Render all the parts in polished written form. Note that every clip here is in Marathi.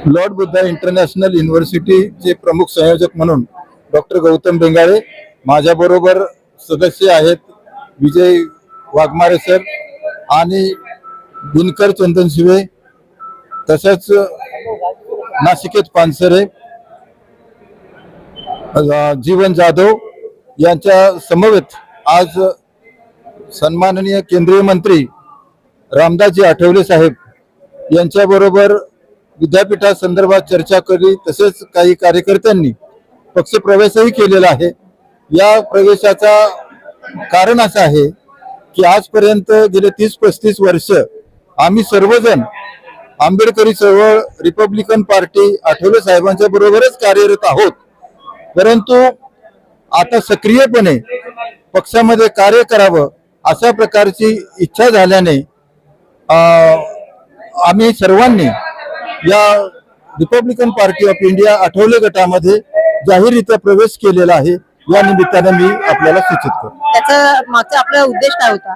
लॉर्ड बुद्धा इंटरनॅशनल युनिव्हर्सिटीचे प्रमुख संयोजक म्हणून डॉक्टर गौतम बेंगाळे, माझ्याबरोबर सदस्य आहेत विजय वाघमारे सर आणि दिनकर चंदनशिवे, तसेच नाशिकेत पानसरे, जीवन जाधव यांच्या समवेत आज सन्माननीय केंद्रीय मंत्री रामदासजी आठवले साहेब यांच्याबरोबर विद्यापीठासंदर्भात चर्चा केली। तसेच काही कार्यकर्त्यांनी पक्षप्रवेशही केलेला आहे। या प्रवेशाचा कारण असं आहे की आजपर्यंत गेले 30-35 वर्ष आम्ही सर्वजण आंबेडकरी चळवळ, रिपब्लिकन पार्टी, आठवले साहेबांच्या बरोबरच कार्यरत आहोत। परंतु आता सक्रियपणे पक्षामध्ये कार्य करावं अशा प्रकारची इच्छा झाल्याने आम्ही सर्वांनी या Republican party of India Athawale गटामध्ये जाहीररित्या प्रवेश केलेला आहे। या निमित्ताने मी आपल्याला सूचित करतो। त्याचा मागचा आपला उद्देश काय होता?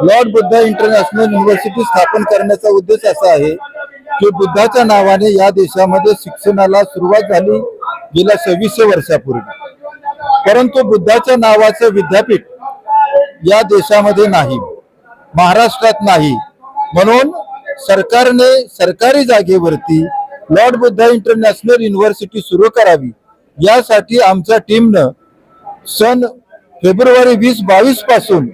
लॉर्ड बुद्धा इंटरनॅशनल युनिव्हर्सिटी स्थापन करण्याचा उद्देश असा आहे की बुद्धाच्या नावाने या देशामध्ये शिक्षणाला सुरुवात झाली गेल्या 2600 वर्षापूर्वी, परंतु बुद्धाच्या नावाचं विद्यापीठ या देशामध्ये नाही, महाराष्ट्रात नाही। म्हणून सरकारने सरकारी जागेवरती लॉर्ड बुद्धा इंटरनॅशनल युनिव्हर्सिटी सुरू करावी, यासाठी आमच्या टीमनं सन फेब्रुवारी 2022 पासून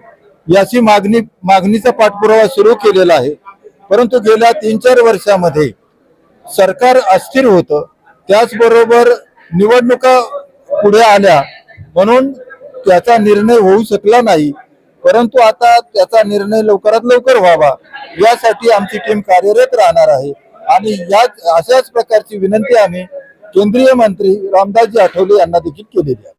याची मागणीचा पाठपुरावा सुरू केलेला आहे। परंतु गेल्या 3-4 वर्षामध्ये सरकार अस्थिर होतं, त्याचबरोबर निवडणुका पुढे आल्या म्हणून त्याचा निर्णय होऊ शकला नाही। परंतु आता त्याचा निर्णय लवकरात लवकर व्हावा यासाठी आमची टीम कार्यरत राहणार आहे आणि अशाच प्रकारची विनंती आम्ही केंद्रीय मंत्री रामदासजी आठवले यांना देखील केलेली आहे।